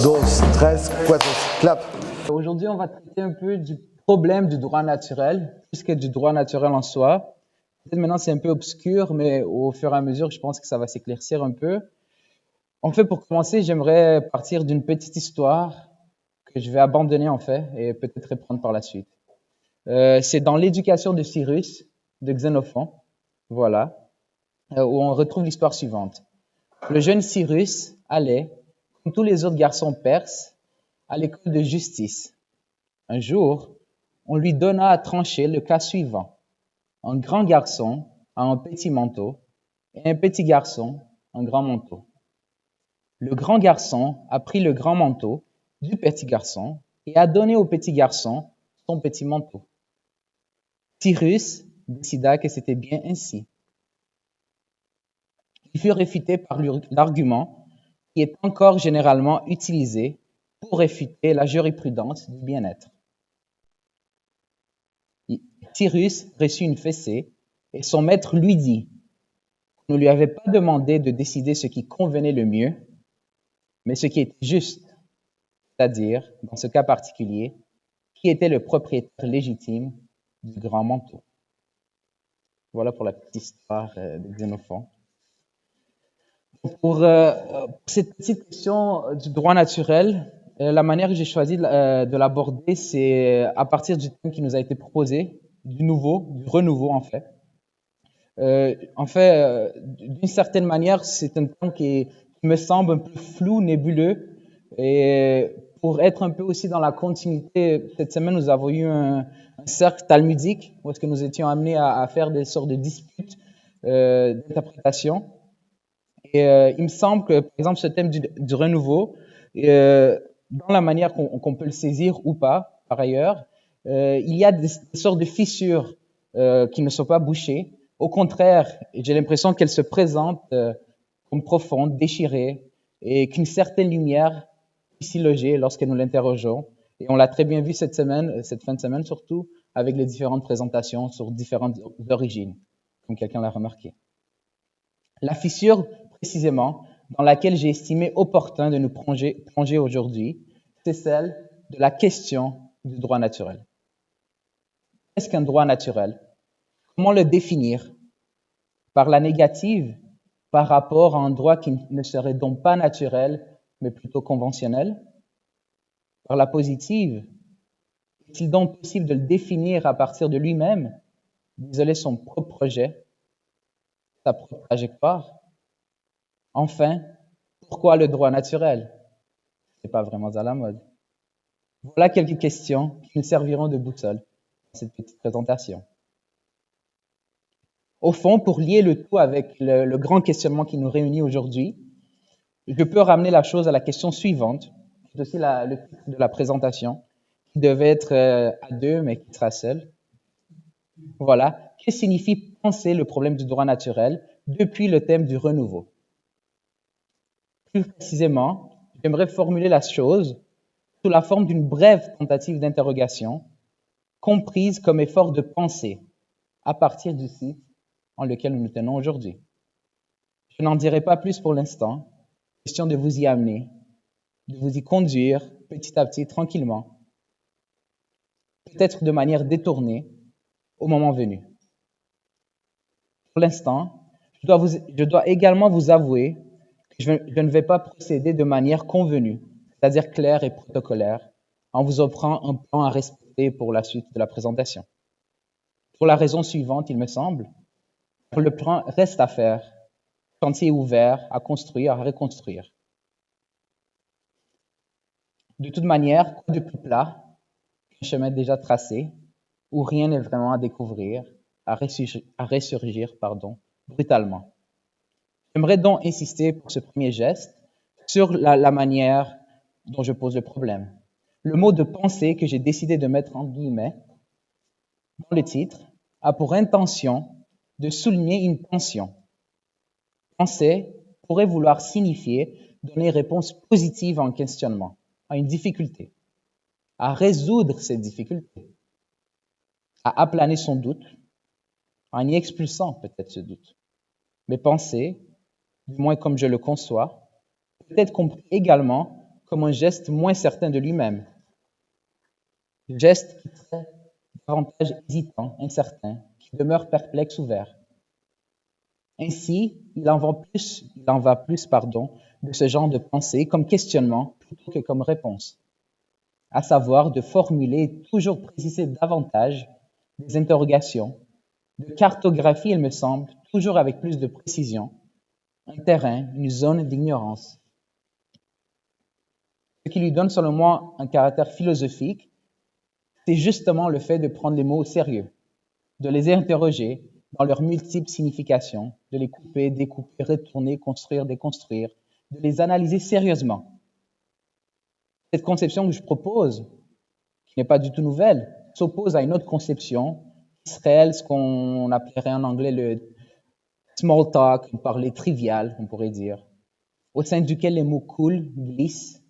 dos, tres, cuatro, clap. Aujourd'hui, on va traiter un peu du problème du droit naturel, plus que du droit naturel en soi. Peut-être maintenant, c'est un peu obscur, mais au fur et à mesure, je pense que ça va s'éclaircir un peu. En fait, pour commencer, j'aimerais partir d'une petite histoire que je vais abandonner, en fait, et peut-être reprendre par la suite. C'est dans l'éducation de Cyrus, de Xénophon, voilà, où on retrouve l'histoire suivante. Le jeune Cyrus allait, comme tous les autres garçons perses, à l'école de justice. Un jour, on lui donna à trancher le cas suivant. Un grand garçon a un petit manteau et un petit garçon un grand manteau. Le grand garçon a pris le grand manteau du petit garçon et a donné au petit garçon son petit manteau. Cyrus décida que c'était bien ainsi. Il fut réfuté par l'argument qui est encore généralement utilisé pour réfuter la jurisprudence du bien-être. Cyrus reçut une fessée et son maître lui dit qu'on ne lui avait pas demandé de décider ce qui convenait le mieux, mais ce qui était juste, c'est-à-dire, dans ce cas particulier, qui était le propriétaire légitime du grand manteau. Voilà pour la petite histoire de Xénophon. Pour cette petite question du droit naturel, la manière que j'ai choisi de l'aborder, c'est à partir du thème qui nous a été proposé, du renouveau en fait. D'une certaine manière, c'est un thème qui me semble un peu flou, nébuleux. Et pour être un peu aussi dans la continuité, cette semaine, nous avons eu un cercle talmudique où est-ce que nous étions amenés à faire des sortes de disputes d'interprétation. Et il me semble que, par exemple, ce thème du renouveau, dans la manière qu'on peut le saisir ou pas, par ailleurs, il y a des sortes de fissures qui ne sont pas bouchées. Au contraire, j'ai l'impression qu'elles se présentent comme profondes, déchirées, et qu'une certaine lumière puisse y loger lorsque nous l'interrogeons. Et on l'a très bien vu cette semaine, cette fin de semaine surtout, avec les différentes présentations sur différentes origines, comme quelqu'un l'a remarqué. La fissure, précisément, dans laquelle j'ai estimé opportun de nous plonger aujourd'hui, c'est celle de la question du droit naturel. Qu'est-ce qu'un droit naturel? Comment le définir? Par la négative, par rapport à un droit qui ne serait donc pas naturel, mais plutôt conventionnel? Par la positive, est-il donc possible de le définir à partir de lui-même, d'isoler son propre projet, sa propre trajectoire? Enfin, pourquoi le droit naturel? C'est pas vraiment à la mode. Voilà quelques questions qui nous serviront de boussole dans cette petite présentation. Au fond, pour lier le tout avec le grand questionnement qui nous réunit aujourd'hui, je peux ramener la chose à la question suivante, qui est aussi le titre de la présentation, qui devait être à deux, mais qui sera seul. Voilà. Que signifie penser le problème du droit naturel depuis le thème du renouveau? Plus précisément, j'aimerais formuler la chose sous la forme d'une brève tentative d'interrogation, comprise comme effort de pensée, à partir du site en lequel nous nous tenons aujourd'hui. Je n'en dirai pas plus pour l'instant, question de vous y amener, de vous y conduire petit à petit, tranquillement, peut-être de manière détournée, au moment venu. Pour l'instant, je dois également vous avouer que je ne vais pas procéder de manière convenue, c'est-à-dire claire et protocolaire, en vous offrant un plan à respecter pour la suite de la présentation. Pour la raison suivante, il me semble, le plan reste à faire, chantier ouvert, à construire, à reconstruire. De toute manière, quoi de plus plat qu'un chemin déjà tracé, où rien n'est vraiment à découvrir, à ressurgir, brutalement. J'aimerais donc insister pour ce premier geste sur la manière dont je pose le problème. Le mot de pensée que j'ai décidé de mettre en guillemets dans le titre a pour intention de souligner une tension. Penser pourrait vouloir signifier donner réponse positive à un questionnement, à une difficulté, à résoudre cette difficulté, à aplaner son doute, en y expulsant peut-être ce doute. Mais penser, du moins comme je le conçois, peut être compris également comme un geste moins certain de lui-même. Geste qui serait davantage hésitant, incertain, qui demeure perplexe, ouvert. Ainsi, il en va plus, de ce genre de pensée comme questionnement plutôt que comme réponse, à savoir de formuler et toujours préciser davantage des interrogations, de cartographie, il me semble, toujours avec plus de précision, un terrain, une zone d'ignorance. Ce qui lui donne, selon moi, un caractère philosophique, c'est justement le fait de prendre les mots au sérieux, de les interroger dans leurs multiples significations, de les couper, découper, retourner, construire, déconstruire, de les analyser sérieusement. Cette conception que je propose, qui n'est pas du tout nouvelle, s'oppose à une autre conception qui serait ce qu'on appellerait en anglais le small talk, parler trivial, on pourrait dire, au sein duquel les mots coulent, glissent,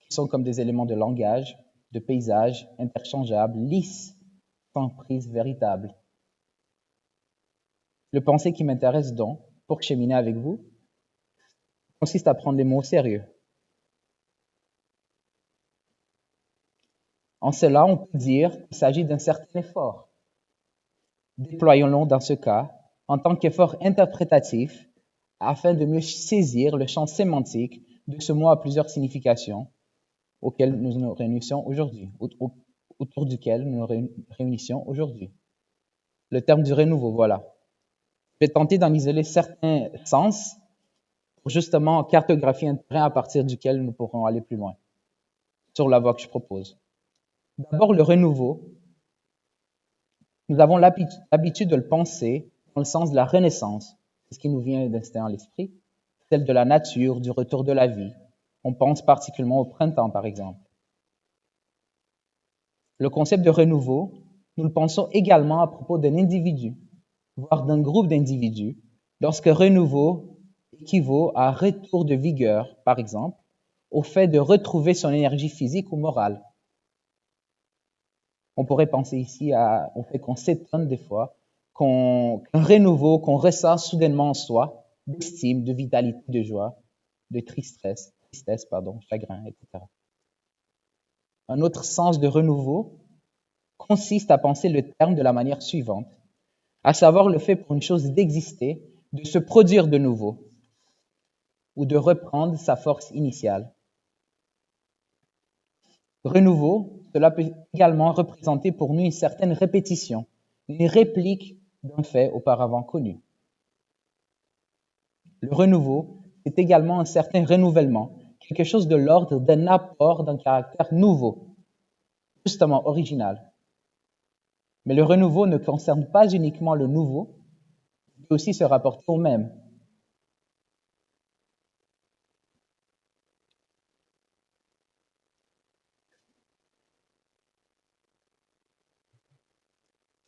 qui sont comme des éléments de langage, de paysage, interchangeables, lisses, sans prise véritable. Le pensée qui m'intéresse donc, pour cheminer avec vous, consiste à prendre les mots au sérieux. En cela, on peut dire qu'il s'agit d'un certain effort. Déployons-le dans ce cas en tant qu'effort interprétatif afin de mieux saisir le champ sémantique de ce mot à plusieurs significations auquel nous nous réunissons aujourd'hui, autour duquel nous nous réunissions aujourd'hui. Le terme du renouveau, voilà. Je vais tenter d'en isoler certains sens pour justement cartographier un terrain à partir duquel nous pourrons aller plus loin sur la voie que je propose. D'abord, le renouveau. Nous avons l'habitude de le penser dans le sens de la renaissance. C'est ce qui nous vient d'instinct à l'esprit, celle de la nature, du retour de la vie. On pense particulièrement au printemps, par exemple. Le concept de renouveau, nous le pensons également à propos d'un individu, voire d'un groupe d'individus, lorsque renouveau équivaut à retour de vigueur, par exemple, au fait de retrouver son énergie physique ou morale. On pourrait penser ici au fait qu'on s'étonne des fois, qu'un renouveau, qu'on ressent soudainement en soi, d'estime, de vitalité, de joie, de tristesse, chagrin, etc. Un autre sens de renouveau consiste à penser le terme de la manière suivante, à savoir le fait pour une chose d'exister, de se produire de nouveau, ou de reprendre sa force initiale. Renouveau, cela peut également représenter pour nous une certaine répétition, une réplique d'un fait auparavant connu. Le renouveau, c'est également un certain renouvellement, quelque chose de l'ordre d'un apport d'un caractère nouveau, justement original. Mais le renouveau ne concerne pas uniquement le nouveau, il peut aussi se rapporter au même.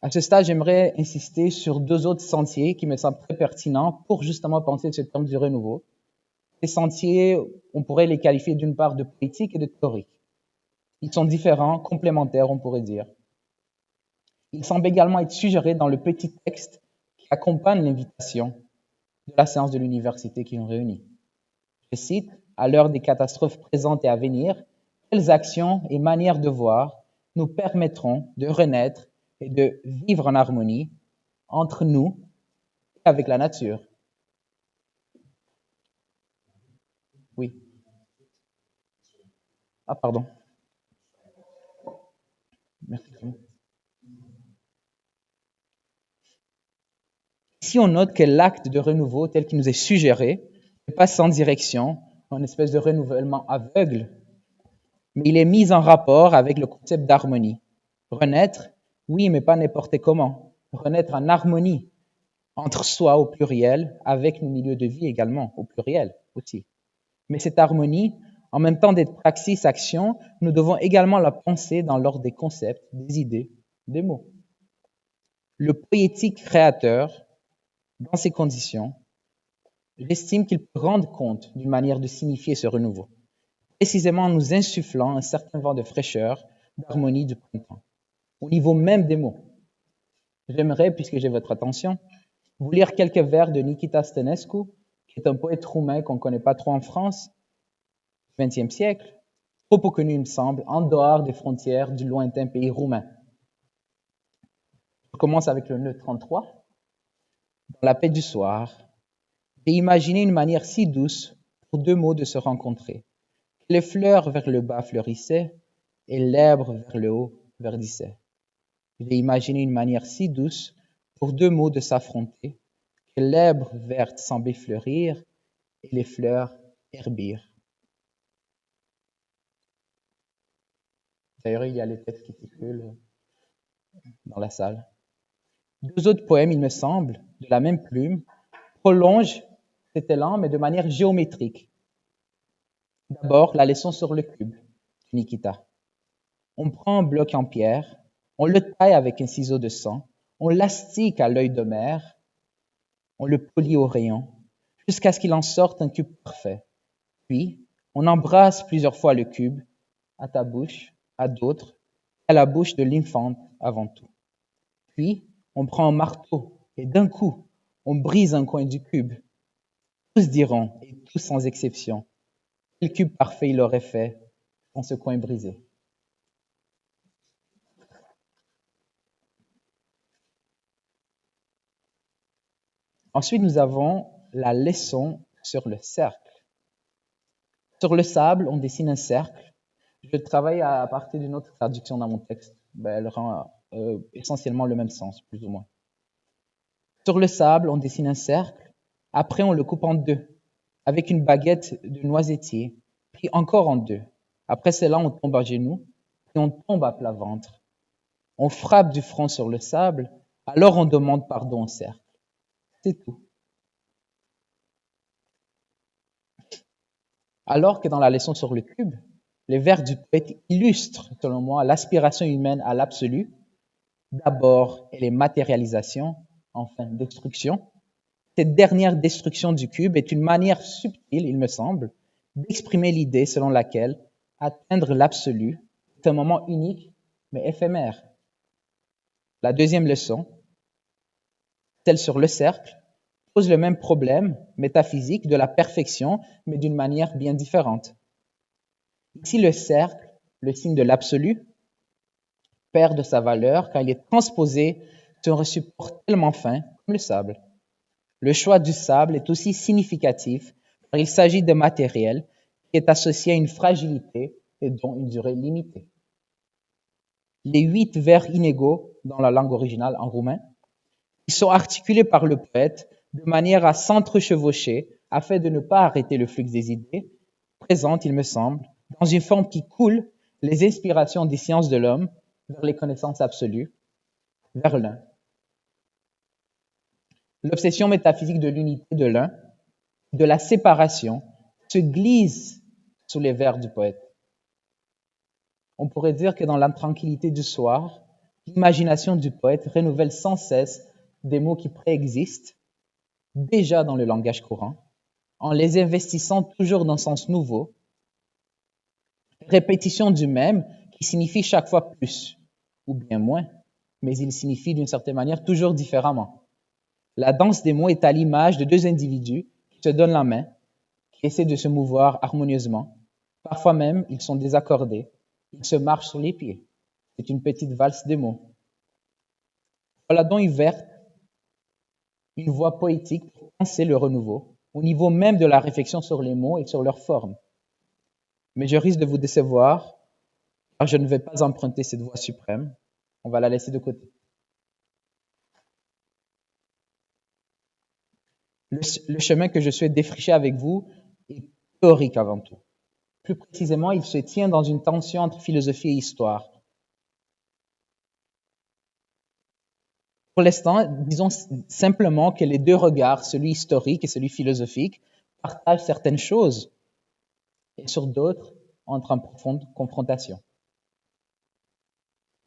À ce stade, j'aimerais insister sur deux autres sentiers qui me semblent très pertinents pour justement penser ce terme du renouveau. Ces sentiers, on pourrait les qualifier d'une part de politique et de théorique. Ils sont différents, complémentaires, on pourrait dire. Ils semblent également être suggérés dans le petit texte qui accompagne l'invitation de la séance de l'université qui nous réunit. Je cite, « À l'heure des catastrophes présentes et à venir, quelles actions et manières de voir nous permettront de renaître et de vivre en harmonie entre nous et avec la nature. » Oui. Ah, pardon. Merci. Ici, on note que l'acte de renouveau tel qu'il nous est suggéré n'est pas sans direction, une espèce de renouvellement aveugle, mais il est mis en rapport avec le concept d'harmonie. Renaître, oui, mais pas n'importe comment. Renaître en harmonie entre soi au pluriel, avec nos milieux de vie également au pluriel aussi. Mais cette harmonie, en même temps d'être praxis, action, nous devons également la penser dans l'ordre des concepts, des idées, des mots. Le poétique créateur, dans ces conditions, j'estime qu'il peut rendre compte d'une manière de signifier ce renouveau, précisément en nous insufflant un certain vent de fraîcheur, d'harmonie du printemps, au niveau même des mots. J'aimerais, puisque j'ai votre attention, vous lire quelques vers de Nikita Stănescu, qui est un poète roumain qu'on ne connaît pas trop en France, du XXe siècle, trop peu connu, il me semble, en dehors des frontières du lointain pays roumain. Je commence avec le nœud 33. Dans la paix du soir, j'ai imaginé une manière si douce pour deux mots de se rencontrer. Que les fleurs vers le bas fleurissaient et l'herbe vers le haut verdissait. J'ai imaginé une manière si douce pour deux mots de s'affronter, que l'herbe verte semblait fleurir et les fleurs herbir. D'ailleurs, il y a les textes qui circulent dans la salle. Deux autres poèmes, il me semble, de la même plume, prolongent cet élan, mais de manière géométrique. D'abord, la leçon sur le cube, Nikita. On prend un bloc en pierre, on le taille avec un ciseau de sang, on l'astique à l'œil de mer, on le polit au rayon, jusqu'à ce qu'il en sorte un cube parfait. Puis, on embrasse plusieurs fois le cube, à ta bouche, à d'autres, à la bouche de l'infante avant tout. Puis, on prend un marteau et d'un coup, on brise un coin du cube. Tous diront, et tous sans exception, quel cube parfait il aurait fait en ce coin brisé. Ensuite, nous avons la leçon sur le cercle. Sur le sable, on dessine un cercle. Je travaille à partir d'une autre traduction dans mon texte. Elle rend essentiellement le même sens, plus ou moins. Sur le sable, on dessine un cercle. Après, on le coupe en deux, avec une baguette de noisetier, puis encore en deux. Après cela, on tombe à genoux, puis on tombe à plat ventre. On frappe du front sur le sable, alors on demande pardon au cercle. C'est tout. Alors que dans la leçon sur le cube, les vers du poète illustrent, selon moi, l'aspiration humaine à l'absolu. D'abord, elle est matérialisation, enfin destruction. Cette dernière destruction du cube est une manière subtile, il me semble, d'exprimer l'idée selon laquelle atteindre l'absolu est un moment unique, mais éphémère. La deuxième leçon, celle sur le cercle, pose le même problème métaphysique de la perfection, mais d'une manière bien différente. Ici, le cercle, le signe de l'absolu, perd de sa valeur quand il est transposé sur un support tellement fin comme le sable. Le choix du sable est aussi significatif car il s'agit de matériel qui est associé à une fragilité et dont une durée limitée. Les 8 vers inégaux dans la langue originale en roumain, ils sont articulés par le poète de manière à s'entrechevaucher afin de ne pas arrêter le flux des idées, présentes, il me semble, dans une forme qui coule les inspirations des sciences de l'homme vers les connaissances absolues, vers l'un. L'obsession métaphysique de l'unité de l'un, de la séparation, se glisse sous les vers du poète. On pourrait dire que dans la tranquillité du soir, l'imagination du poète renouvelle sans cesse des mots qui préexistent, déjà dans le langage courant, en les investissant toujours d'un sens nouveau, répétition du même qui signifie chaque fois plus, ou bien moins, mais il signifie d'une certaine manière toujours différemment. La danse des mots est à l'image de deux individus qui se donnent la main, qui essaient de se mouvoir harmonieusement. Parfois même, ils sont désaccordés. Ils se marchent sur les pieds. C'est une petite valse des mots. Voilà donc une voie poétique pour penser le renouveau, au niveau même de la réflexion sur les mots et sur leur forme. Mais je risque de vous décevoir, car je ne vais pas emprunter cette voie suprême. On va la laisser de côté. Le chemin que je souhaite défricher avec vous est théorique avant tout. Plus précisément, il se tient dans une tension entre philosophie et histoire. Pour l'instant, disons simplement que les deux regards, celui historique et celui philosophique, partagent certaines choses et sur d'autres entrent en profonde confrontation.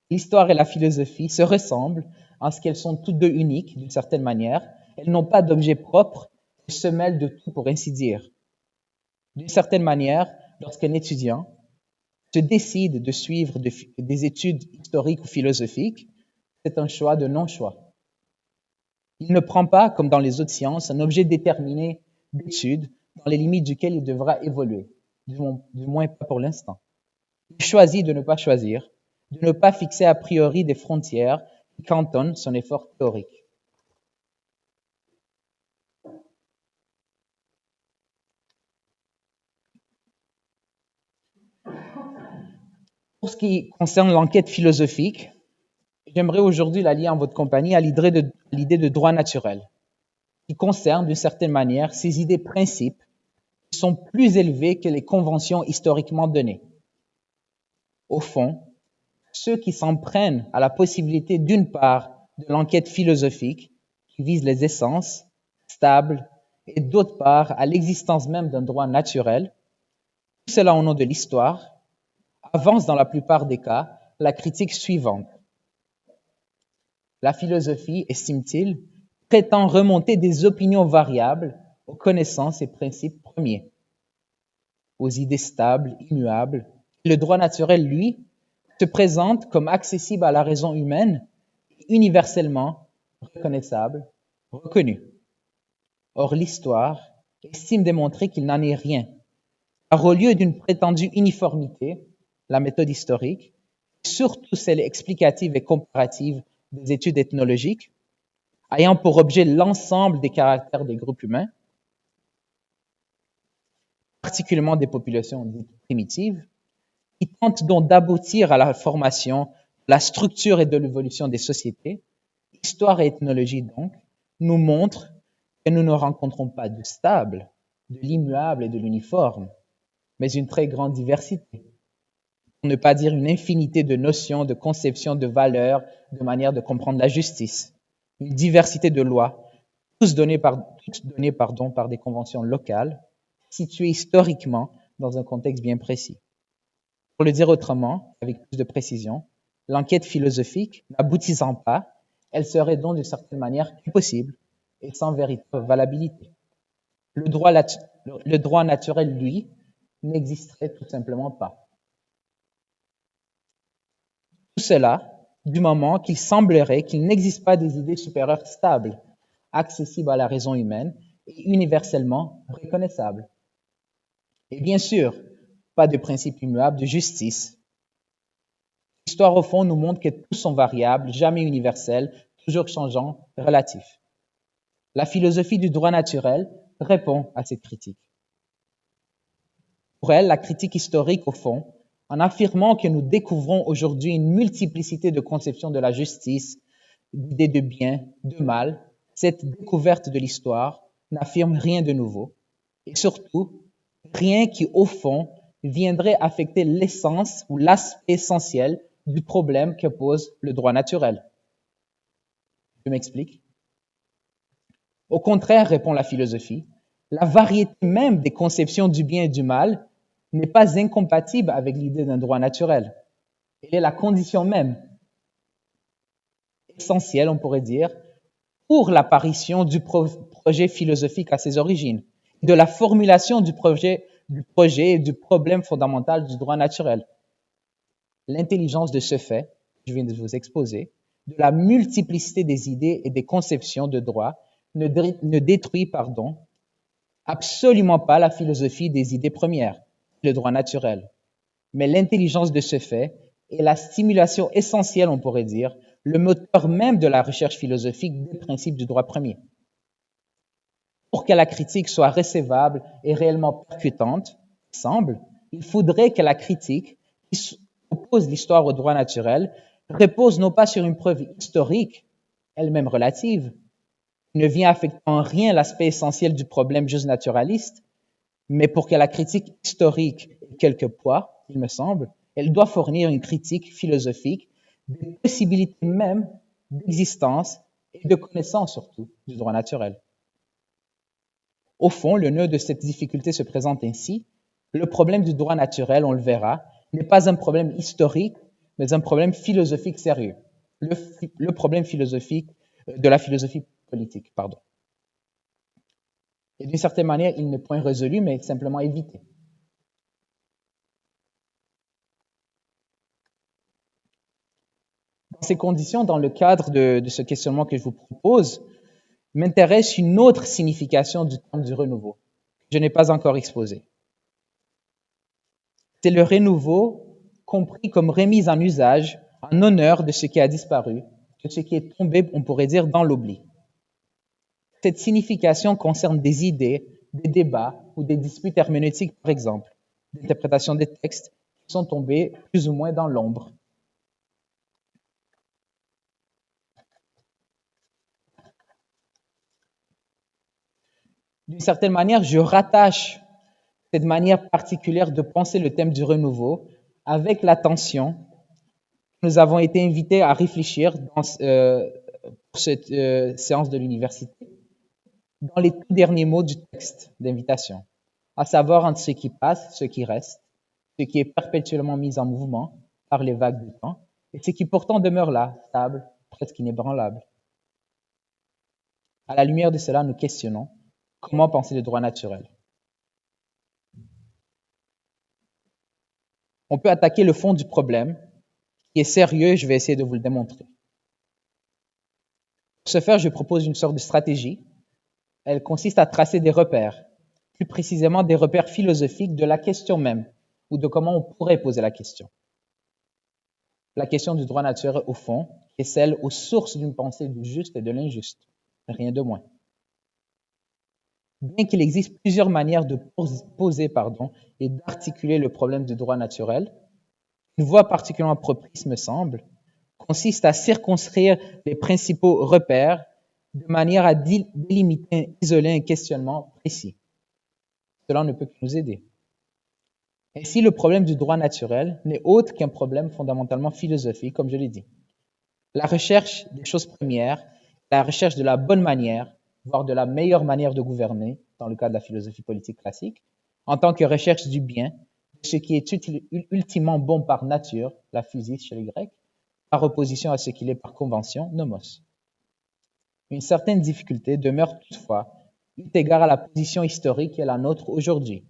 L'histoire et la philosophie se ressemblent en ce qu'elles sont toutes deux uniques d'une certaine manière. Elles n'ont pas d'objet propre et se mêlent de tout pour ainsi dire. D'une certaine manière, lorsqu'un étudiant se décide de suivre des études historiques ou philosophiques, c'est un choix de non-choix. Il ne prend pas, comme dans les autres sciences, un objet déterminé d'étude dans les limites duquel il devra évoluer, du moins pas pour l'instant. Il choisit de ne pas choisir, de ne pas fixer a priori des frontières qui cantonnent son effort théorique. Pour ce qui concerne l'enquête philosophique, j'aimerais aujourd'hui la lier en votre compagnie à l'idée de droit naturel, qui concerne d'une certaine manière ces idées principes qui sont plus élevées que les conventions historiquement données. Au fond, ceux qui s'en prennent à la possibilité d'une part de l'enquête philosophique, qui vise les essences stables, et d'autre part à l'existence même d'un droit naturel, tout cela au nom de l'histoire, avance dans la plupart des cas la critique suivante. La philosophie, estime-t-il, prétend remonter des opinions variables aux connaissances et principes premiers, aux idées stables, immuables. Le droit naturel, lui, se présente comme accessible à la raison humaine, universellement reconnaissable, reconnu. Or, l'histoire estime démontrer qu'il n'en est rien, car au lieu d'une prétendue uniformité, la méthode historique, surtout celle explicative et comparative des études ethnologiques, ayant pour objet l'ensemble des caractères des groupes humains, particulièrement des populations dites primitives, qui tentent donc d'aboutir à la formation, la structure et de l'évolution des sociétés, histoire et ethnologie donc, nous montrent que nous ne rencontrons pas du stable, de l'immuable et de l'uniforme, mais une très grande diversité, pour ne pas dire une infinité de notions, de conceptions, de valeurs, de manières de comprendre la justice, une diversité de lois, toutes données par des conventions locales, situées historiquement dans un contexte bien précis. Pour le dire autrement, avec plus de précision, l'enquête philosophique n'aboutissant pas, elle serait donc d'une certaine manière impossible et sans véritable valabilité. Le droit naturel, lui, n'existerait tout simplement pas. Tout cela du moment qu'il semblerait qu'il n'existe pas des idées supérieures stables, accessibles à la raison humaine et universellement reconnaissables. Et bien sûr, pas de principe immuable de justice. L'histoire, au fond, nous montre que tous sont variables, jamais universels, toujours changeants, relatifs. La philosophie du droit naturel répond à cette critique. Pour elle, la critique historique, au fond, en affirmant que nous découvrons aujourd'hui une multiplicité de conceptions de la justice, d'idées de bien, de mal, cette découverte de l'histoire n'affirme rien de nouveau, et surtout, rien qui, au fond, viendrait affecter l'essence ou l'aspect essentiel du problème que pose le droit naturel. Je m'explique. Au contraire, répond la philosophie, la variété même des conceptions du bien et du mal n'est pas incompatible avec l'idée d'un droit naturel. Elle est la condition même, essentielle, on pourrait dire, pour l'apparition du projet philosophique à ses origines, de la formulation du projet et du problème fondamental du droit naturel. L'intelligence de ce fait, je viens de vous exposer, de la multiplicité des idées et des conceptions de droit ne détruit, absolument pas la philosophie des idées premières, le droit naturel. Mais l'intelligence de ce fait est la stimulation essentielle, on pourrait dire, le moteur même de la recherche philosophique des principes du droit premier. Pour que la critique soit recevable et réellement percutante, il faudrait que la critique qui oppose l'histoire au droit naturel repose non pas sur une preuve historique, elle-même relative, ne vient affecter en rien l'aspect essentiel du problème juste naturaliste, mais pour que la critique historique ait quelque poids, il me semble, elle doit fournir une critique philosophique des possibilités même d'existence et de connaissance surtout du droit naturel. Au fond, le nœud de cette difficulté se présente ainsi. Le problème du droit naturel, on le verra, n'est pas un problème historique, mais un problème philosophique sérieux. Le problème philosophique de la philosophie politique, pardon. Et d'une certaine manière, il n'est point résolu, mais simplement évité. Dans ces conditions, dans le cadre de ce questionnement que je vous propose, m'intéresse une autre signification du terme du renouveau, que je n'ai pas encore exposé. C'est le renouveau compris comme remise en usage, en honneur de ce qui a disparu, de ce qui est tombé, on pourrait dire, dans l'oubli. Cette signification concerne des idées, des débats ou des disputes herméneutiques, par exemple, d'interprétation des textes qui sont tombés plus ou moins dans l'ombre. D'une certaine manière, je rattache cette manière particulière de penser le thème du renouveau avec l'attention que nous avons été invités à réfléchir dans cette séance de l'université, dans les tout derniers mots du texte d'invitation, à savoir entre ce qui passe, ce qui reste, ce qui est perpétuellement mis en mouvement par les vagues du temps, et ce qui pourtant demeure là, stable, presque inébranlable. À la lumière de cela, nous questionnons comment penser le droit naturel. On peut attaquer le fond du problème, qui est sérieux, je vais essayer de vous le démontrer. Pour ce faire, je propose une sorte de stratégie. Elle consiste à tracer des repères, plus précisément des repères philosophiques de la question même, ou de comment on pourrait poser la question. La question du droit naturel, au fond, qui est celle aux sources d'une pensée du juste et de l'injuste, rien de moins. Bien qu'il existe plusieurs manières de poser et d'articuler le problème du droit naturel, une voie particulièrement propice, me semble, consiste à circonscrire les principaux repères de manière à délimiter, isoler un questionnement précis. Cela ne peut que nous aider. Ainsi, le problème du droit naturel n'est autre qu'un problème fondamentalement philosophique, comme je l'ai dit. La recherche des choses premières, la recherche de la bonne manière, voire de la meilleure manière de gouverner, dans le cas de la philosophie politique classique, en tant que recherche du bien, de ce qui est ultimement bon par nature, la physis chez les Grecs, par opposition à ce qu'il est par convention, nomos. Une certaine difficulté demeure toutefois, eu égard à la position historique qui est la nôtre aujourd'hui.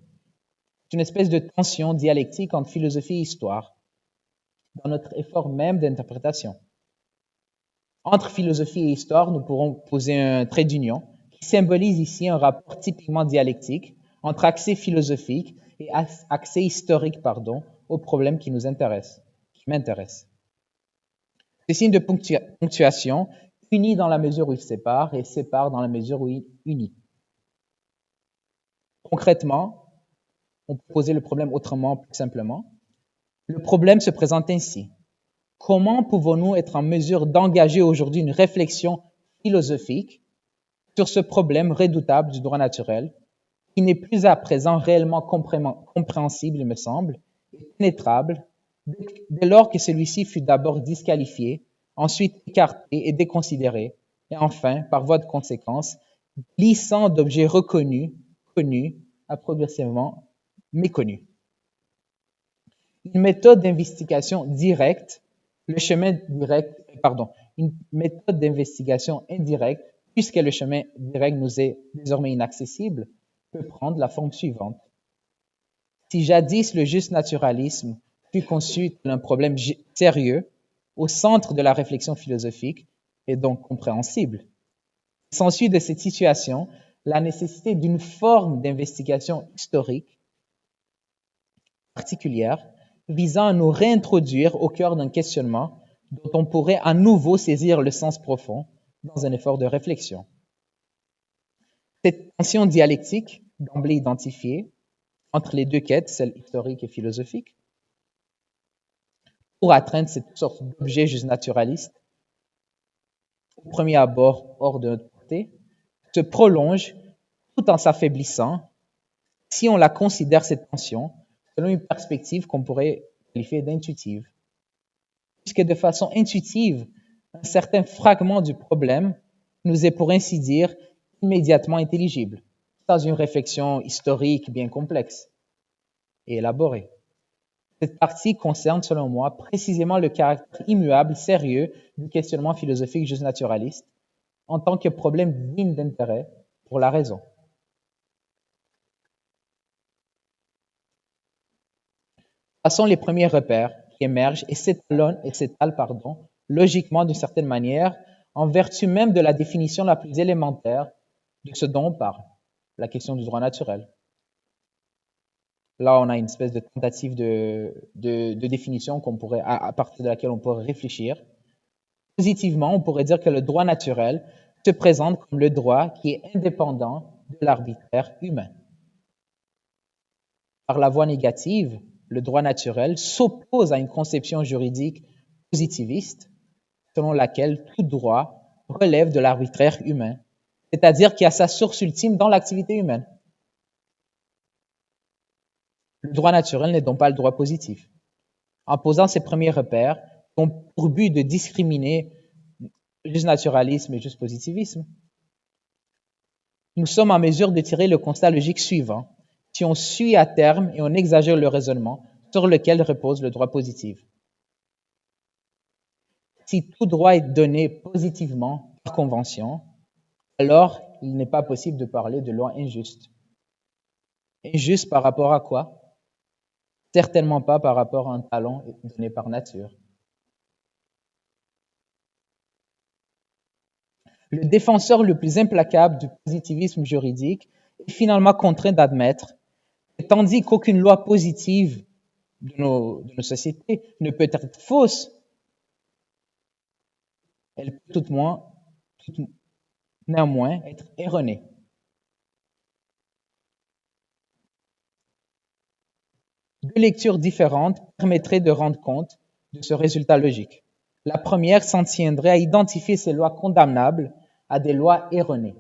C'est une espèce de tension dialectique entre philosophie et histoire, dans notre effort même d'interprétation. Entre philosophie et histoire, nous pourrons poser un trait d'union qui symbolise ici un rapport typiquement dialectique entre accès philosophique et accès historique, aux problèmes qui nous intéressent, qui m'intéressent. Ces signes de ponctuation unit dans la mesure où il sépare et sépare dans la mesure où il unit. Concrètement, on peut poser le problème autrement, plus simplement. Le problème se présente ainsi. Comment pouvons-nous être en mesure d'engager aujourd'hui une réflexion philosophique sur ce problème redoutable du droit naturel, qui n'est plus à présent réellement compréhensible, il me semble, et pénétrable, dès lors que celui-ci fut d'abord disqualifié, ensuite écarté et déconsidéré, et enfin, par voie de conséquence, glissant d'objets reconnus, connus, à progressivement méconnus. Une méthode d'investigation directe, une méthode d'investigation indirecte, puisque le chemin direct nous est désormais inaccessible, peut prendre la forme suivante. Si jadis le juste naturalisme fut conçu comme un problème sérieux, au centre de la réflexion philosophique, et donc compréhensible, s'ensuit de cette situation la nécessité d'une forme d'investigation historique particulière visant à nous réintroduire au cœur d'un questionnement dont on pourrait à nouveau saisir le sens profond dans un effort de réflexion. Cette tension dialectique, d'emblée identifiée, entre les deux quêtes, celle historique et philosophique, pour atteindre cette sorte d'objet juste naturaliste, au premier abord hors de notre portée, se prolonge tout en s'affaiblissant si on la considère, cette tension, selon une perspective qu'on pourrait qualifier d'intuitive. Puisque de façon intuitive, un certain fragment du problème nous est pour ainsi dire immédiatement intelligible, sans une réflexion historique bien complexe et élaborée. Cette partie concerne, selon moi, précisément le caractère immuable, sérieux du questionnement philosophique juste naturaliste, en tant que problème digne d'intérêt pour la raison. Passons les premiers repères qui émergent et s'étalent, logiquement d'une certaine manière, en vertu même de la définition la plus élémentaire de ce dont on parle, la question du droit naturel. Là, on a une espèce de tentative de définition à partir de laquelle on pourrait réfléchir. Positivement, on pourrait dire que le droit naturel se présente comme le droit qui est indépendant de l'arbitraire humain. Par la voie négative, le droit naturel s'oppose à une conception juridique positiviste selon laquelle tout droit relève de l'arbitraire humain, c'est-à-dire qui a sa source ultime dans l'activité humaine. Le droit naturel n'est donc pas le droit positif. En posant ces premiers repères, ont pour but de discriminer juste naturalisme et juste positivisme, nous sommes en mesure de tirer le constat logique suivant si on suit à terme et on exagère le raisonnement sur lequel repose le droit positif. Si tout droit est donné positivement par convention, alors il n'est pas possible de parler de loi injuste. Injuste par rapport à quoi? Certainement pas par rapport à un talent donné par nature. Le défenseur le plus implacable du positivisme juridique est finalement contraint d'admettre que tandis qu'aucune loi positive de nos sociétés ne peut être fausse, elle peut néanmoins être erronée. Deux lectures différentes permettraient de rendre compte de ce résultat logique. La première s'en tiendrait à identifier ces lois condamnables à des lois erronées.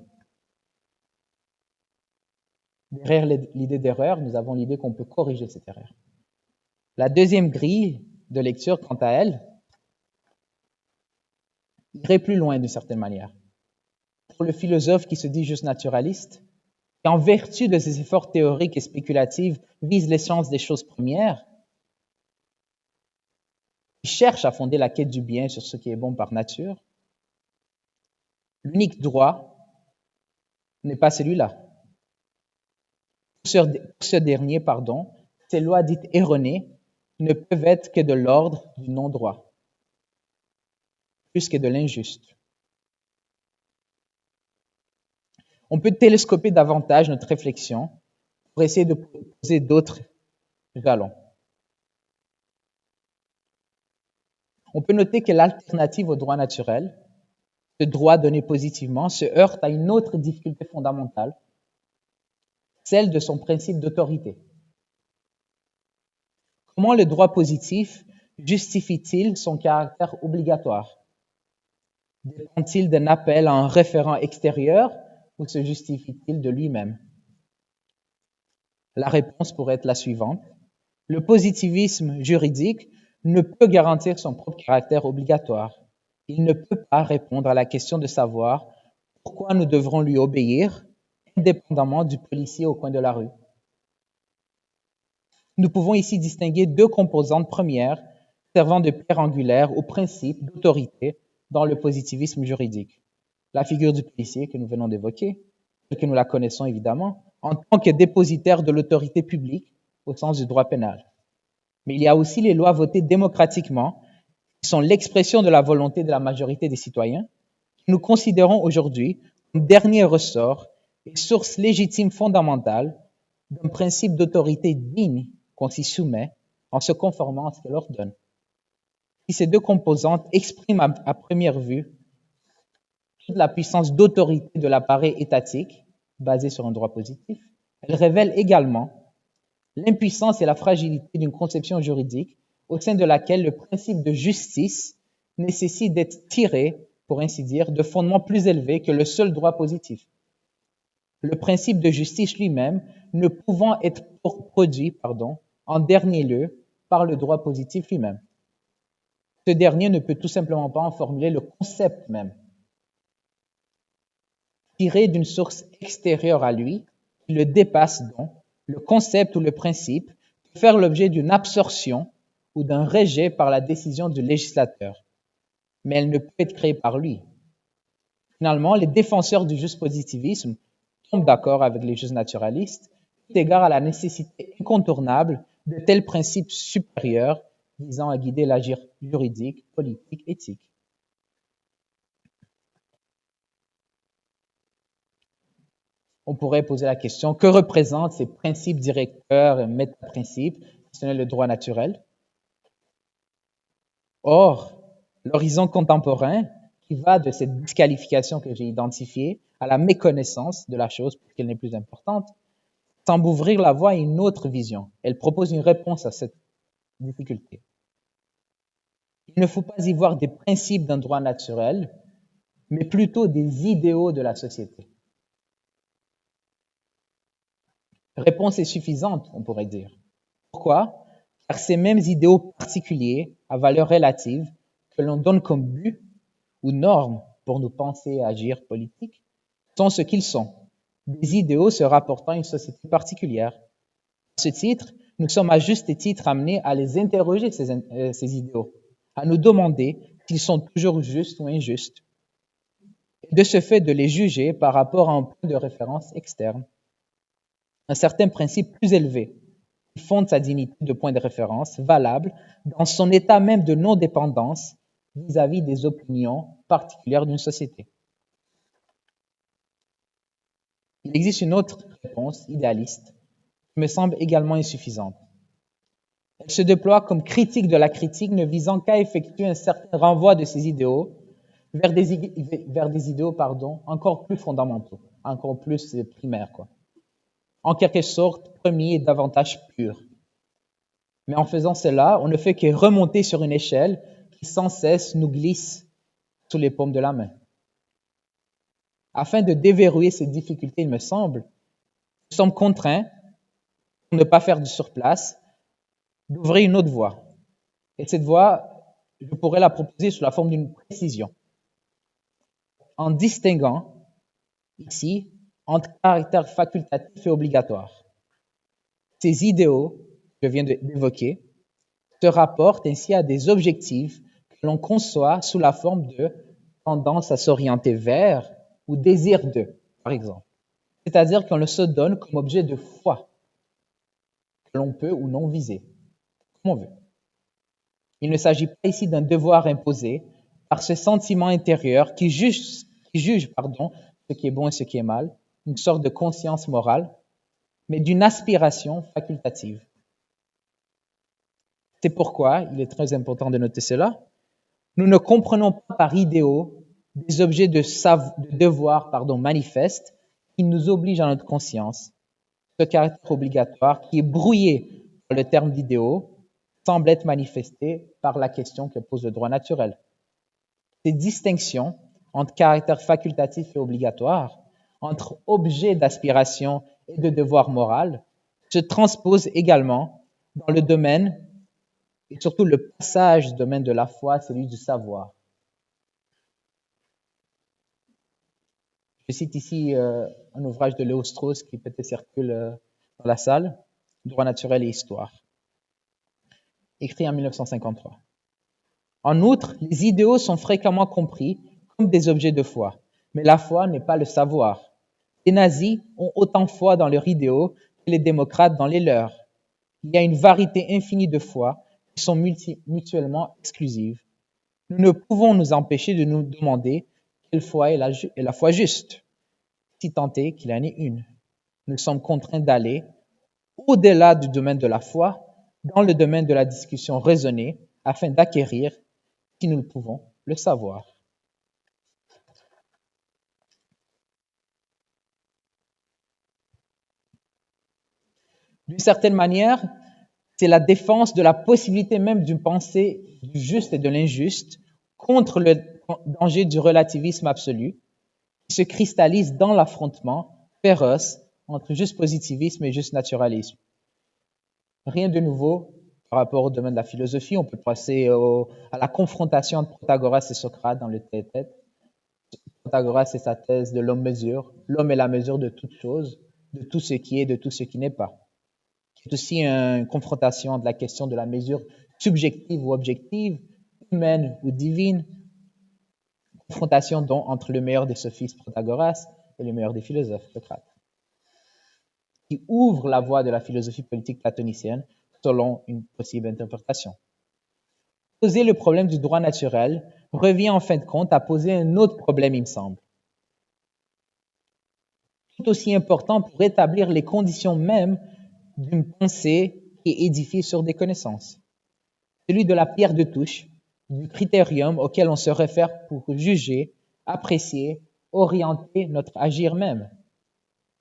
Derrière l'idée d'erreur, nous avons l'idée qu'on peut corriger cette erreur. La deuxième grille de lecture, quant à elle, irait plus loin d'une certaine manière. Pour le philosophe qui se dit juste naturaliste, qui en vertu de ses efforts théoriques et spéculatifs vise l'essence des choses premières, qui cherche à fonder la quête du bien sur ce qui est bon par nature, l'unique droit n'est pas celui-là. Pour ce dernier, ces lois dites erronées ne peuvent être que de l'ordre du non-droit, plus que de l'injuste. On peut télescoper davantage notre réflexion pour essayer de poser d'autres jalons. On peut noter que l'alternative au droit naturel, ce droit donné positivement, se heurte à une autre difficulté fondamentale, celle de son principe d'autorité. Comment le droit positif justifie-t-il son caractère obligatoire? Dépend-il d'un appel à un référent extérieur ou se justifie-t-il de lui-même? La réponse pourrait être la suivante. Le positivisme juridique ne peut garantir son propre caractère obligatoire. Il ne peut pas répondre à la question de savoir pourquoi nous devrons lui obéir, indépendamment du policier au coin de la rue. Nous pouvons ici distinguer deux composantes premières servant de pierre angulaire au principe d'autorité dans le positivisme juridique. La figure du policier que nous venons d'évoquer, telle que nous la connaissons évidemment, en tant que dépositaire de l'autorité publique au sens du droit pénal. Mais il y a aussi les lois votées démocratiquement, qui sont l'expression de la volonté de la majorité des citoyens, que nous considérons aujourd'hui comme dernier ressort et source légitime fondamentale d'un principe d'autorité digne qu'on s'y soumet en se conformant à ce qu'elle ordonne. Si ces deux composantes expriment à première vue toute la puissance d'autorité de l'appareil étatique basé sur un droit positif, elles révèlent également l'impuissance et la fragilité d'une conception juridique au sein de laquelle le principe de justice nécessite d'être tiré, pour ainsi dire, de fondements plus élevés que le seul droit positif. Le principe de justice lui-même ne pouvant être produit, en dernier lieu par le droit positif lui-même. Ce dernier ne peut tout simplement pas en formuler le concept même. Tiré d'une source extérieure à lui, qui le dépasse donc, le concept ou le principe peut faire l'objet d'une absorption ou d'un rejet par la décision du législateur, mais elle ne peut être créée par lui. Finalement, les défenseurs du juste positivisme tombent d'accord avec les justes naturalistes, eu égard à la nécessité incontournable de tels principes supérieurs visant à guider l'agir juridique, politique, éthique. On pourrait poser la question, que représentent ces principes directeurs et métaprincipes, si ce n'est le droit naturel? Or, l'horizon contemporain, qui va de cette disqualification que j'ai identifiée à la méconnaissance de la chose, puisqu'elle n'est plus importante, semble ouvrir la voie à une autre vision. Elle propose une réponse à cette difficulté. Il ne faut pas y voir des principes d'un droit naturel, mais plutôt des idéaux de la société. Réponse est suffisante, on pourrait dire. Pourquoi? Car ces mêmes idéaux particuliers, à valeur relative, que l'on donne comme but ou norme pour nous penser et agir politique, sont ce qu'ils sont, des idéaux se rapportant à une société particulière. À ce titre, nous sommes à juste titre amenés à les interroger, ces idéaux, à nous demander s'ils sont toujours justes ou injustes, et de ce fait de les juger par rapport à un point de référence externe, un certain principe plus élevé, qui fonde sa dignité de point de référence valable dans son état même de non-dépendance vis-à-vis des opinions particulières d'une société. Il existe une autre réponse idéaliste qui me semble également insuffisante. Elle se déploie comme critique de la critique ne visant qu'à effectuer un certain renvoi de ces idéaux vers des idéaux encore plus fondamentaux, encore plus primaires, en quelque sorte premiers et davantage purs. Mais en faisant cela, on ne fait que remonter sur une échelle qui sans cesse nous glisse sous les paumes de la main. Afin de déverrouiller ces difficultés, il me semble, nous sommes contraints, pour ne pas faire du surplace, d'ouvrir une autre voie. Et cette voie, je pourrais la proposer sous la forme d'une précision, en distinguant ici entre caractère facultatif et obligatoire. Ces idéaux que je viens d'évoquer se rapportent ainsi à des objectifs que l'on conçoit sous la forme de tendance à s'orienter vers ou désir de, par exemple. C'est-à-dire qu'on le se donne comme objet de foi, que l'on peut ou non viser, comme on veut. Il ne s'agit pas ici d'un devoir imposé par ce sentiment intérieur qui juge ce qui est bon et ce qui est mal, une sorte de conscience morale, mais d'une aspiration facultative. C'est pourquoi, il est très important de noter cela, nous ne comprenons pas par idéaux des objets de devoir manifestes qui nous obligent à notre conscience. Ce caractère obligatoire qui est brouillé par le terme d'idéaux semble être manifesté par la question que pose le droit naturel. Ces distinctions entre caractère facultatif et obligatoire, entre objet d'aspiration et de devoir moral, se transposent également dans le domaine, et surtout le passage du domaine de la foi, celui du savoir. Je cite ici un ouvrage de Léo Strauss qui peut-être circule dans la salle, Droit naturel et histoire, écrit en 1953. En outre, les idéaux sont fréquemment compris comme des objets de foi, mais la foi n'est pas le savoir. Les nazis ont autant foi dans leurs idéaux que les démocrates dans les leurs. Il y a une variété infinie de foi qui sont mutuellement exclusives. Nous ne pouvons nous empêcher de nous demander quelle foi est la foi juste, si tant est qu'il en ait une. Nous sommes contraints d'aller au-delà du domaine de la foi, dans le domaine de la discussion raisonnée, afin d'acquérir, si nous le pouvons, le savoir. D'une certaine manière, c'est la défense de la possibilité même d'une pensée du juste et de l'injuste contre le danger du relativisme absolu qui se cristallise dans l'affrontement féroce entre juste positivisme et juste naturalisme. Rien de nouveau par rapport au domaine de la philosophie. On peut passer à la confrontation entre Protagoras et Socrate dans le Tête-à-Tête. Protagoras et sa thèse de l'homme-mesure. L'homme est la mesure de toute chose, de tout ce qui est, de tout ce qui n'est pas. C'est aussi une confrontation de la question de la mesure subjective ou objective, humaine ou divine. Confrontation donc entre le meilleur des sophistes Protagoras et le meilleur des philosophes Socrate, qui ouvre la voie de la philosophie politique platonicienne selon une possible interprétation. Poser le problème du droit naturel revient en fin de compte à poser un autre problème, il me semble. tout aussi important pour établir les conditions mêmes d'une pensée qui est édifiée sur des connaissances. Celui de la pierre de touche, du critérium auquel on se réfère pour juger, apprécier, orienter notre agir même.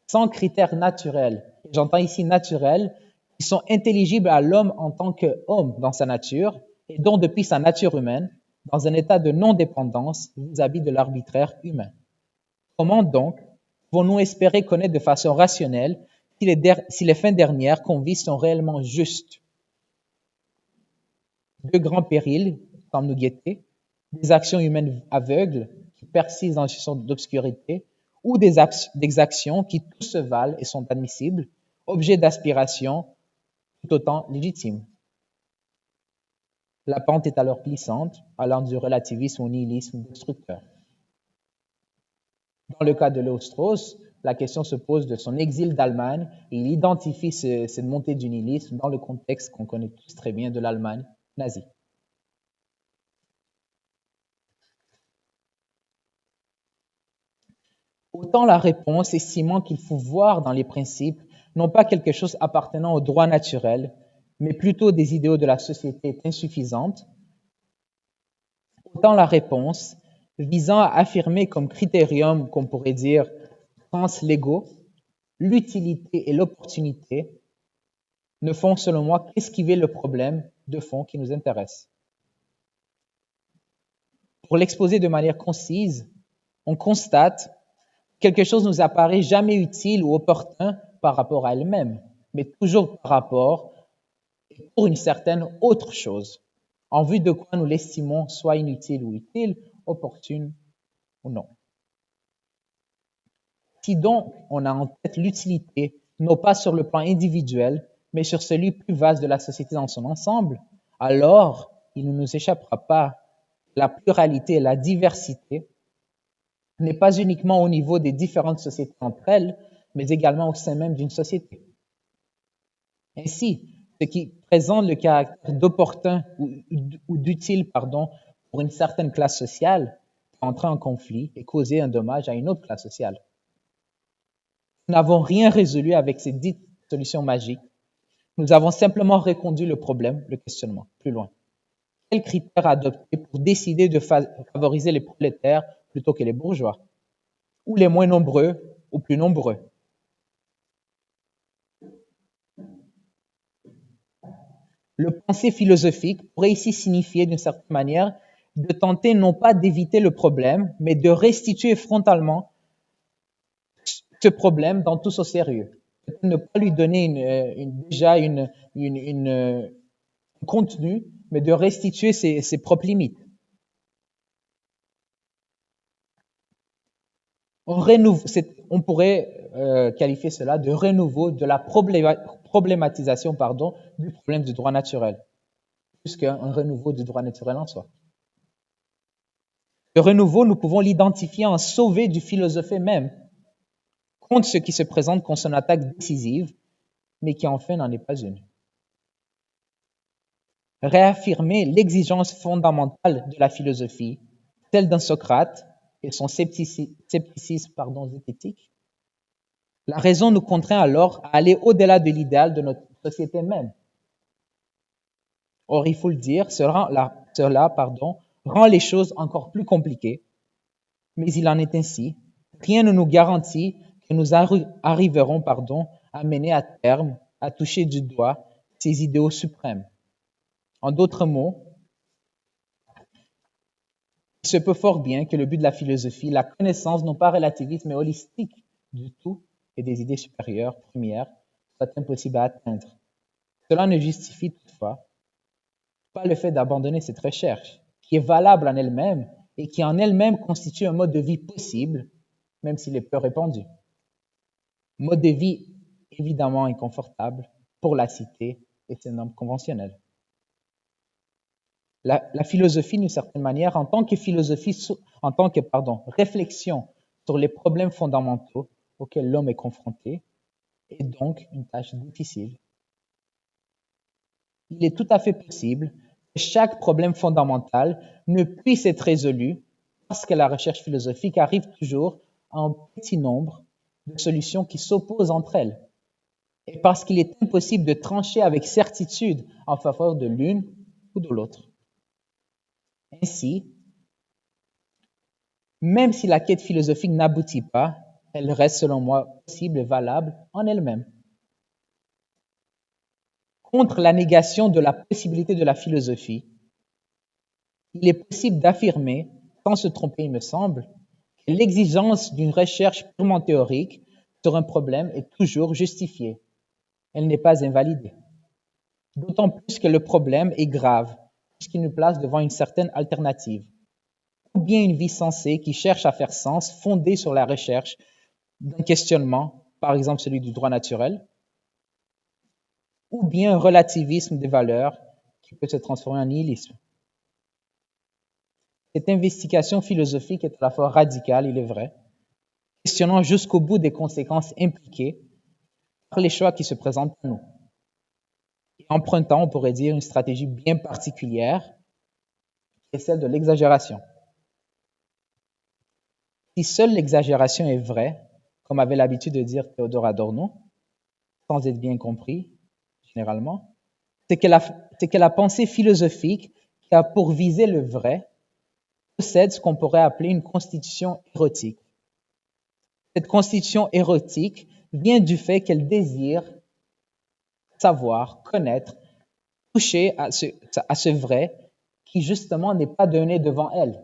Sans critères naturels, j'entends ici naturels, qui sont intelligibles à l'homme en tant qu'homme dans sa nature, et dont depuis sa nature humaine, dans un état de non-dépendance vis-à-vis de l'arbitraire humain. Comment donc pouvons-nous espérer connaître de façon rationnelle si les fins dernières qu'on vit sont réellement justes? Deux grands périls semblent nous guetter, des actions humaines aveugles qui persistent dans une sorte d'obscurité, ou des actions qui tous se valent et sont admissibles, objets d'aspiration tout autant légitimes. La pente est alors glissante, allant du relativisme au nihilisme destructeur. Dans le cas de Léo Strauss, la question se pose de son exil d'Allemagne et il identifie cette montée du nihilisme dans le contexte qu'on connaît tous très bien de l'Allemagne nazie. Autant la réponse estimant qu'il faut voir dans les principes non pas quelque chose appartenant au droit naturel, mais plutôt des idéaux de la société est insuffisante, autant la réponse visant à affirmer comme critérium, qu'on pourrait dire, translégaux, l'utilité et l'opportunité ne font, selon moi, qu'esquiver le problème de fond qui nous intéresse. Pour l'exposer de manière concise, on constate que quelque chose nous apparaît jamais utile ou opportun par rapport à elle-même, mais toujours par rapport et pour une certaine autre chose, en vue de quoi nous l'estimons soit inutile ou utile, opportune ou non. Si donc on a en tête l'utilité, non pas sur le plan individuel, mais sur celui plus vaste de la société dans son ensemble, alors il ne nous échappera pas la pluralité et la diversité n'est pas uniquement au niveau des différentes sociétés entre elles, mais également au sein même d'une société. Ainsi, ce qui présente le caractère d'opportun ou d'utile, pour une certaine classe sociale peut entrer en conflit et causer un dommage à une autre classe sociale. Nous n'avons rien résolu avec ces dites solutions magiques. Nous avons simplement reconduit le problème, le questionnement, plus loin. Quels critères adopter pour décider de favoriser les prolétaires plutôt que les bourgeois, ou les moins nombreux ou plus nombreux? Le penser philosophique pourrait ici signifier d'une certaine manière de tenter non pas d'éviter le problème, mais de restituer frontalement ce problème dans tout son sérieux. Ne pas lui donner un contenu, mais de restituer ses propres limites. On pourrait qualifier cela de renouveau de la problématisation du problème du droit naturel, plus qu'un renouveau du droit naturel en soi. Le renouveau, nous pouvons l'identifier en sauver du philosophe même, contre ce qui se présente comme son attaque décisive, mais qui enfin n'en est pas une. Réaffirmer l'exigence fondamentale de la philosophie, celle d'un Socrate et son scepticisme zététique. La raison nous contraint alors à aller au-delà de l'idéal de notre société même. Or, il faut le dire, cela rend les choses encore plus compliquées, mais il en est ainsi. Rien ne nous garantit que nous arriverons à mener à terme, à toucher du doigt ces idéaux suprêmes. En d'autres mots, il se peut fort bien que le but de la philosophie, la connaissance non pas relativiste mais holistique du tout et des idées supérieures, premières, soit impossible à atteindre. Cela ne justifie toutefois pas le fait d'abandonner cette recherche, qui est valable en elle-même et qui en elle-même constitue un mode de vie possible, même s'il est peu répandu. Mode de vie évidemment inconfortable pour la cité et ses normes conventionnelles. La philosophie, d'une certaine manière, en tant que réflexion sur les problèmes fondamentaux auxquels l'homme est confronté, est donc une tâche difficile. Il est tout à fait possible que chaque problème fondamental ne puisse être résolu parce que la recherche philosophique arrive toujours en petit nombre de solutions qui s'opposent entre elles, et parce qu'il est impossible de trancher avec certitude en faveur de l'une ou de l'autre. Ainsi, même si la quête philosophique n'aboutit pas, elle reste selon moi possible et valable en elle-même. Contre la négation de la possibilité de la philosophie, il est possible d'affirmer, sans se tromper il me semble, que l'exigence d'une recherche purement théorique sur un problème est toujours justifiée. Elle n'est pas invalidée. D'autant plus que le problème est grave, puisqu'il nous place devant une certaine alternative. Ou bien une vie sensée qui cherche à faire sens, fondée sur la recherche d'un questionnement, par exemple celui du droit naturel, ou bien un relativisme des valeurs qui peut se transformer en nihilisme. Cette investigation philosophique est à la fois radicale, il est vrai, questionnant jusqu'au bout des conséquences impliquées par les choix qui se présentent à nous, et empruntant, on pourrait dire, une stratégie bien particulière, qui est celle de l'exagération. Si seule l'exagération est vraie, comme avait l'habitude de dire Théodore Adorno, sans être bien compris, généralement, c'est que la pensée philosophique qui a pour viser le vrai possède ce qu'on pourrait appeler une constitution érotique. Cette constitution érotique vient du fait qu'elle désire savoir, connaître, toucher à ce vrai qui justement n'est pas donné devant elle.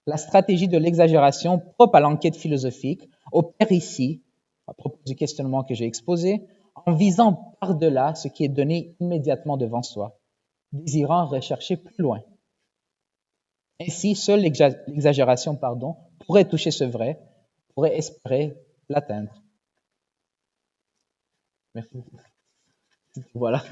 La stratégie de l'exagération propre à l'enquête philosophique opère ici, à propos du questionnement que j'ai exposé, en visant par-delà ce qui est donné immédiatement devant soi, désirant rechercher plus loin. Ainsi, seule l'exagération, pourrait toucher ce vrai, pourrait espérer l'atteindre. Merci. Voilà.